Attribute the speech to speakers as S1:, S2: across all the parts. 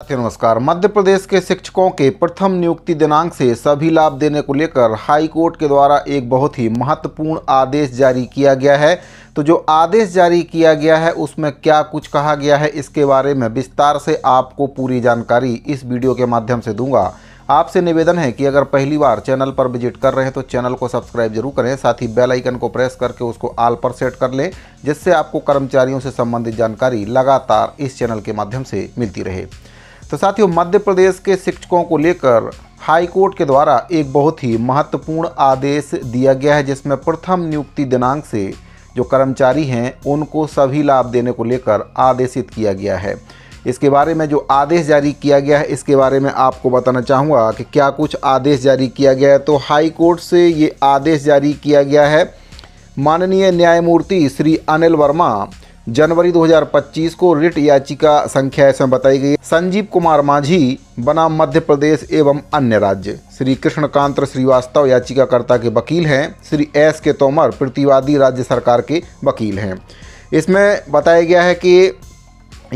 S1: नमस्कार। मध्य प्रदेश के शिक्षकों के प्रथम नियुक्ति दिनांक से सभी लाभ देने को लेकर हाई कोर्ट के द्वारा एक बहुत ही महत्वपूर्ण आदेश जारी किया गया है। तो जो आदेश जारी किया गया है उसमें क्या कुछ कहा गया है, इसके बारे में विस्तार से आपको पूरी जानकारी इस वीडियो के माध्यम से दूंगा। आपसे निवेदन है कि अगर पहली बार चैनल पर विजिट कर रहे हैं तो चैनल को सब्सक्राइब जरूर करें, साथ ही बेल आइकन को प्रेस करके उसको ऑल पर सेट कर लें, जिससे आपको कर्मचारियों से संबंधित जानकारी लगातार इस चैनल के माध्यम से मिलती रहे। तो साथियों, मध्य प्रदेश के शिक्षकों को लेकर हाई कोर्ट के द्वारा एक बहुत ही महत्वपूर्ण आदेश दिया गया है, जिसमें प्रथम नियुक्ति दिनांक से जो कर्मचारी हैं उनको सभी लाभ देने को लेकर आदेशित किया गया है। इसके बारे में जो आदेश जारी किया गया है इसके बारे में आपको बताना चाहूँगा कि क्या कुछ आदेश जारी किया गया है। तो हाई कोर्ट से ये आदेश जारी किया गया है। माननीय न्यायमूर्ति श्री अनिल वर्मा जनवरी 2025 को रिट याचिका संख्या इसमें बताई गई। संजीव कुमार माझी बनाम मध्य प्रदेश एवं अन्य राज्य। श्री कृष्णकांत श्रीवास्तव याचिकाकर्ता के वकील हैं। श्री एस के तोमर प्रतिवादी राज्य सरकार के वकील हैं। इसमें बताया गया है कि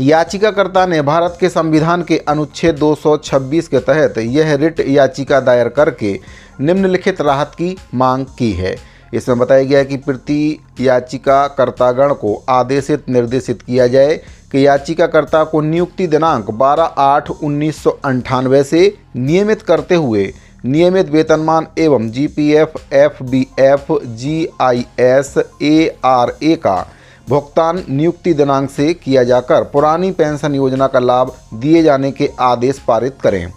S1: याचिकाकर्ता ने भारत के संविधान के अनुच्छेद 226 के तहत यह रिट याचिका दायर करके निम्नलिखित राहत की मांग की है। इसमें बताया गया है कि प्रति याचिकाकर्तागण को आदेशित निर्देशित किया जाए कि याचिकाकर्ता को नियुक्ति दिनांक 12/8/1998 से नियमित करते हुए नियमित वेतनमान एवं जीपीएफ, एफबीएफ, जीआईएस, एआरए का भुगतान नियुक्ति दिनांक से किया जाकर पुरानी पेंशन योजना का लाभ दिए जाने के आदेश पारित करें।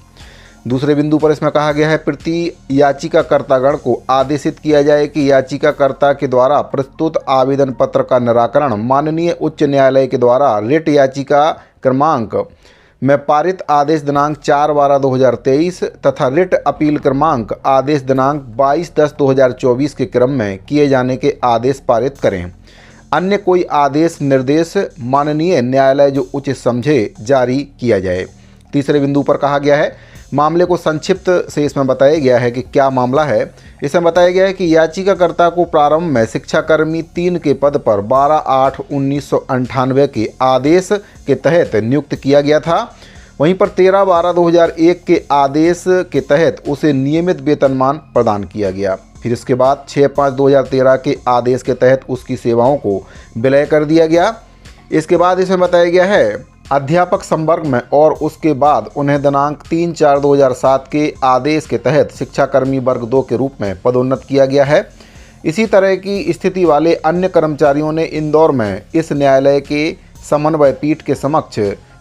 S1: दूसरे बिंदु पर इसमें कहा गया है प्रति याचिकाकर्तागण को आदेशित किया जाए कि याचिकाकर्ता के द्वारा प्रस्तुत आवेदन पत्र का निराकरण माननीय उच्च न्यायालय के द्वारा रिट याचिका क्रमांक में पारित आदेश दिनांक 4/12/2023 तथा रिट अपील क्रमांक आदेश दिनांक 22/10/2024 के क्रम में किए जाने के आदेश पारित करें। अन्य कोई आदेश निर्देश माननीय न्यायालय जो उचित समझे जारी किया जाए। तीसरे बिंदु पर कहा गया है, मामले को संक्षिप्त से इसमें बताया गया है कि क्या मामला है। इसमें बताया गया है कि याचिकाकर्ता को प्रारंभ में शिक्षाकर्मी 3 के पद पर 12/8/1998 के आदेश के तहत नियुक्त किया गया था। वहीं पर 13/12/2001 के आदेश के तहत उसे नियमित वेतनमान प्रदान किया गया। फिर इसके बाद 6/5/2013 के आदेश के तहत उसकी सेवाओं को विलय कर दिया गया। इसके बाद इसमें बताया गया है अध्यापक संवर्ग में और उसके बाद उन्हें दिनांक 3/4/2007 के आदेश के तहत शिक्षाकर्मी वर्ग 2 के रूप में पदोन्नत किया गया है। इसी तरह की स्थिति वाले अन्य कर्मचारियों ने इंदौर में इस न्यायालय के समन्वय पीठ के समक्ष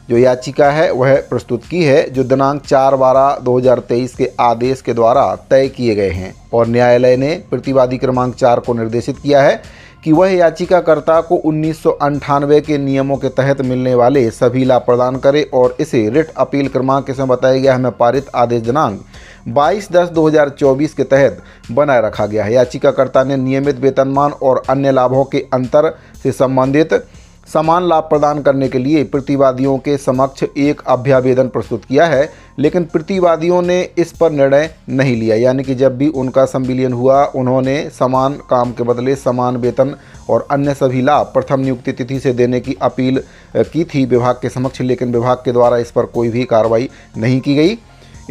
S1: जो याचिका है वह प्रस्तुत की है, जो दिनांक 4/12/2023 के आदेश के द्वारा तय किए गए हैं। और न्यायालय ने प्रतिवादी क्रमांक 4 को निर्देशित किया है कि वह याचिकाकर्ता को 1998 के नियमों के तहत मिलने वाले सभी लाभ प्रदान करे और इसे रिट अपील क्रमांक इसमें बताया गया है पारित आदेश दिनांक 22/10/2024 के तहत बनाए रखा गया है। याचिकाकर्ता ने नियमित वेतनमान और अन्य लाभों के अंतर से संबंधित समान लाभ प्रदान करने के लिए प्रतिवादियों के समक्ष एक अभ्यावेदन प्रस्तुत किया है, लेकिन प्रतिवादियों ने इस पर निर्णय नहीं लिया। यानी कि जब भी उनका संविलियन हुआ उन्होंने समान काम के बदले समान वेतन और अन्य सभी लाभ प्रथम नियुक्ति तिथि से देने की अपील की थी विभाग के समक्ष, लेकिन विभाग के द्वारा इस पर कोई भी कार्रवाई नहीं की गई।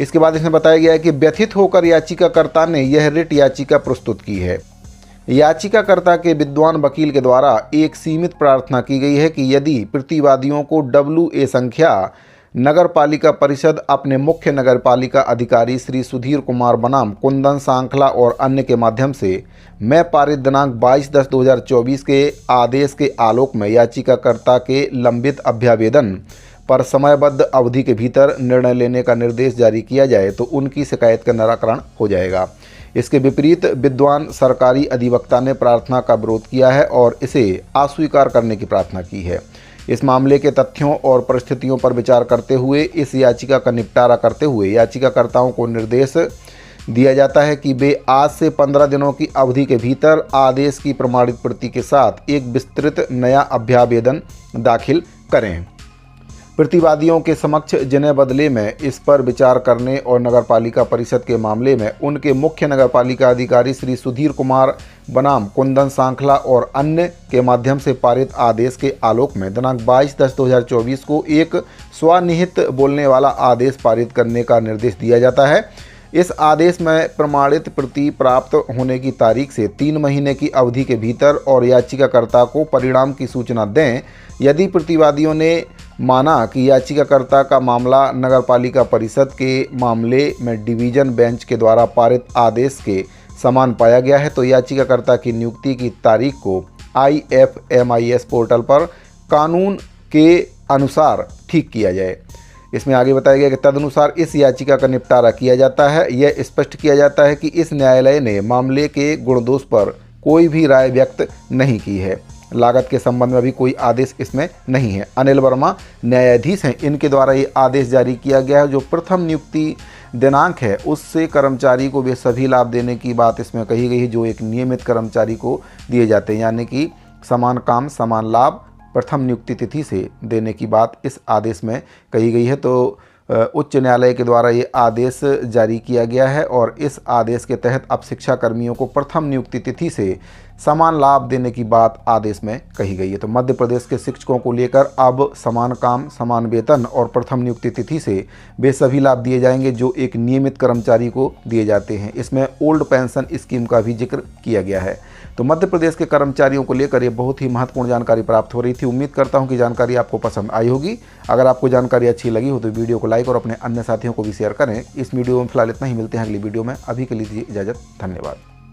S1: इसके बाद इसमें बताया गया है कि व्यथित होकर याचिकाकर्ता ने यह रिट याचिका प्रस्तुत की है। याचिकाकर्ता के विद्वान वकील के द्वारा एक सीमित प्रार्थना की गई है कि यदि प्रतिवादियों को WA संख्या नगर पालिका परिषद अपने मुख्य नगर पालिका अधिकारी श्री सुधीर कुमार बनाम कुंदन सांखला और अन्य के माध्यम से मैं पारित दिनांक 22/10/2024 के आदेश के आलोक में याचिकाकर्ता के लंबित अभ्यावेदन पर समयबद्ध अवधि के भीतर निर्णय लेने का निर्देश जारी किया जाए तो उनकी शिकायत का निराकरण हो जाएगा। इसके विपरीत विद्वान सरकारी अधिवक्ता ने प्रार्थना का विरोध किया है और इसे अस्वीकार करने की प्रार्थना की है। इस मामले के तथ्यों और परिस्थितियों पर विचार करते हुए इस याचिका का निपटारा करते हुए याचिकाकर्ताओं को निर्देश दिया जाता है कि वे आज से 15 दिनों की अवधि के भीतर आदेश की प्रमाणित प्रति के साथ एक विस्तृत नया अभ्यावेदन दाखिल करें। प्रतिवादियों के समक्ष जिन्हें बदले में इस पर विचार करने और नगरपालिका परिषद के मामले में उनके मुख्य नगरपालिका अधिकारी श्री सुधीर कुमार बनाम कुंदन सांखला और अन्य के माध्यम से पारित आदेश के आलोक में दिनांक 22/10/2024 को एक स्वनिहित बोलने वाला आदेश पारित करने का निर्देश दिया जाता है। इस आदेश में प्रमाणित प्रति प्राप्त होने की तारीख से 3 महीने की अवधि के भीतर और याचिकाकर्ता को परिणाम की सूचना दें। यदि प्रतिवादियों ने माना कि याचिकाकर्ता का मामला नगरपालिका परिषद के मामले में डिवीजन बेंच के द्वारा पारित आदेश के समान पाया गया है तो याचिकाकर्ता की नियुक्ति की तारीख को IFMIS पोर्टल पर कानून के अनुसार ठीक किया जाए। इसमें आगे बताया गया कि तदनुसार इस याचिका का निपटारा किया जाता है। यह स्पष्ट किया जाता है कि इस न्यायालय ने मामले के गुणदोष पर कोई भी राय व्यक्त नहीं की है। लागत के संबंध में भी कोई आदेश इसमें नहीं है। अनिल वर्मा न्यायाधीश हैं, इनके द्वारा ये आदेश जारी किया गया है। जो प्रथम नियुक्ति दिनांक है उससे कर्मचारी को वे सभी लाभ देने की बात इसमें कही गई है जो एक नियमित कर्मचारी को दिए जाते हैं, यानी कि समान काम समान लाभ प्रथम नियुक्ति तिथि से देने की बात इस आदेश में कही गई है। तो उच्च न्यायालय के द्वारा ये आदेश जारी किया गया है और इस आदेश के तहत अब शिक्षा कर्मियों को प्रथम नियुक्ति तिथि से समान लाभ देने की बात आदेश में कही गई है। तो मध्य प्रदेश के शिक्षकों को लेकर अब समान काम समान वेतन और प्रथम नियुक्ति तिथि से वे सभी लाभ दिए जाएंगे जो एक नियमित कर्मचारी को दिए जाते हैं। इसमें ओल्ड पेंशन स्कीम का भी जिक्र किया गया है। तो मध्य प्रदेश के कर्मचारियों को लेकर ये बहुत ही महत्वपूर्ण जानकारी प्राप्त हो रही थी। उम्मीद करता हूँ कि जानकारी आपको पसंद आई होगी। अगर आपको जानकारी अच्छी लगी हो तो वीडियो को लाइक और अपने अन्य साथियों को भी शेयर करें। इस वीडियो में फिलहाल इतना ही, मिलते हैं अगली वीडियो में। अभी के लिए दीजिए इजाज़त, धन्यवाद।